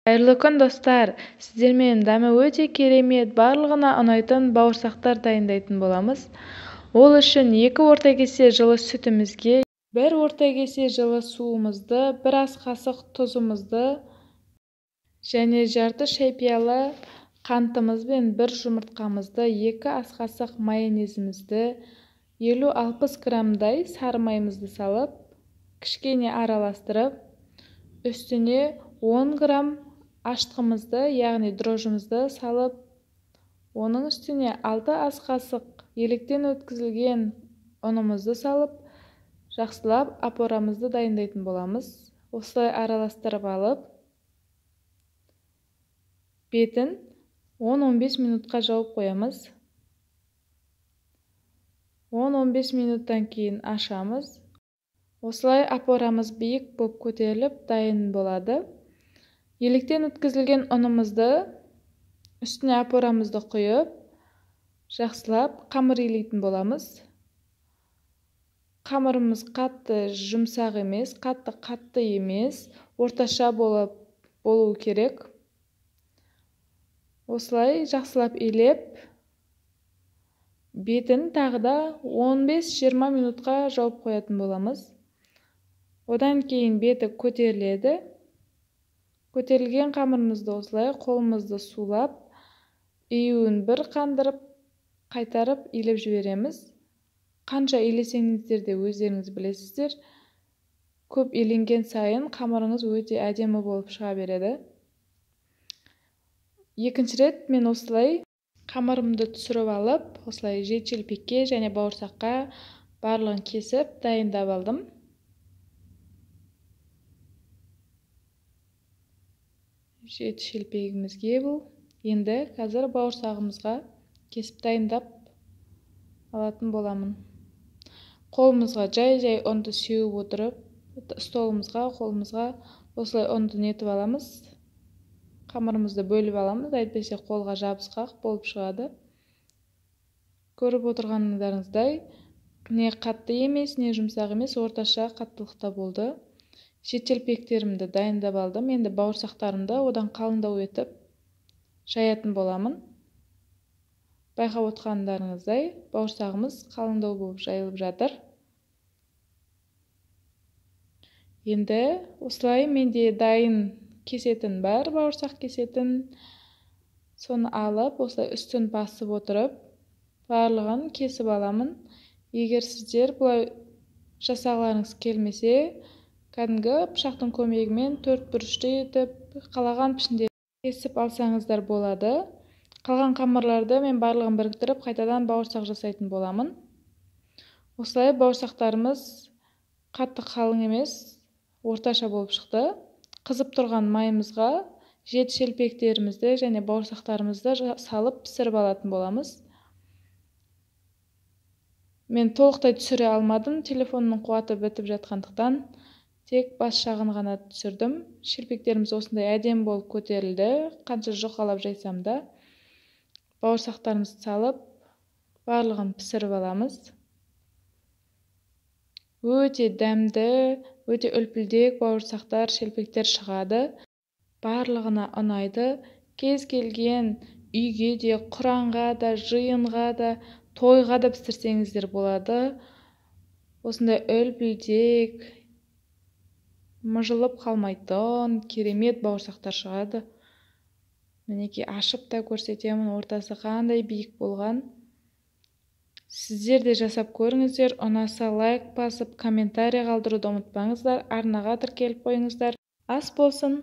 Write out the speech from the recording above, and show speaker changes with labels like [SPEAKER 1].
[SPEAKER 1] Қайырлы күн достар, сіздермен дәмі өте керемет, барлығына ұнайтын бауырсақтар дайындайтын боламыз. Ол үшін 2 орта кесе жылы сүтімізге 1 орта кесе жылы суымызды, 1 ас қасық тұзымызды және жарты шай пиала қантымыз бен 1 жұмыртқамызды, 2 ас қасық майонезімізді, 50-60 граммдай сары майымызды салып, кішкене араластырып, үстіне 10 грамм аштығымызды, яғни дрожжымызды салып, оның үстіне 6 ас қасық електен өткізілген ұнымызды салып, жақсылап апорамызды дайындайтын боламыз. Осылай араластырып алып, бетін 10-15 минутқа жауып қоямыз. 10-15 минуттан кейін ашамыз. Осылай апорамыз биік болып көтеріліп, дайын болады. Електен өткізілген ұнымызды үстіне апорамызды құйып, жақсылап қамыр илейтін боламыз. Қамырымыз қатты жұмсақ емес, қатты емес, орташа болу керек. Осылай жақсылап илеп, бетін тағы да 15-20 минутқа жауып қоятын боламыз. Одан кейін беті көтеріледі. Көтерілген қамырымызды осылай қолымызды сулап, июін бір қандырып, қайтарып илеп жібереміз. Қанша илесеңіздер де өздеріңіз білесіздер. Көп иленген сайын қамырыңыз өте әдемі болып шыға береді. Екінші рет мен осылай қамырымды түсіріп алып, осылай жет шелпекке және бауырсаққа барлығын кесіп дайындап алдым. Жет шелпегімізге бұл. Енді қазір бауырсағымызға кесіп дайындап алатын боламын. Қолымызға жай ұнды сеуіп отырып, столымызға, қолымызға осылай ұнды нетіп аламыз. Қамырымызды бөліп аламыз, әйтпесе қолға жабысқақ болып шығады. Көріп отырғандарыңыздай, не қатты емес, не жұмсақ емес, орташа қаттылықта болды. Жет шелпектерімді дайындап алдым. Енді бауырсақтарымды одан қалыңдау етіп жаятын боламын. Байқап отырғандарыңыздай, бауырсағымыз қалыңдау болып жайылып жатыр. Енді осылай менде дайын кесетін бар, бауырсақ кесетін. Соны алып, осылай үстін басып отырып, барлығын кесіп аламын. Егер сіздер бұлай жасағыларыңыз келмесе, кәдімгі пышақтың көмегімен 4 бұрышты етіп, қалаған пішінде кесіп алсаңыздар болады. Қалған қамырларды мен барлығын біріктіріп, қайтадан бауырсақ жасайтын боламын. Осылай бауырсақтарымыз қатты қалың емес, орташа болып шықты. Қызып тұрған майымызға жет шелпектерімізді және бауырсақтарымызды салып пісіріп алатын боламыз. Мен толықтай түсіре алмадым, телефонның қуаты бітіп жатқандықтан. Тек бас жағын ғана түсірдім. Шелпектеріміз осындай әдемі болып көтерілді. Қанша жұқалап жайсам да. Бауырсақтарымызды салып, барлығын пісіріп аламыз. Өте дәмді, өте үлпілдек бауырсақтар, шелпектер шығады. Барлығына ұнайды. Кез келген үйге де, құранға да, жиынға да, тойға да пісірсеңіздер болады. Осындай үлпілдек, мыжылып қалмайтын, керемет бауырсақтар шығады. Мінекей ашып та көрсетемін, ортасы қандай биік болған. Сіздер де жасап көріңіздер. Ұнаса лайк басып, комментарий қалдыруды ұмытпаңыздар. Арнаға тіркеліп қойыңыздар. Ас болсын.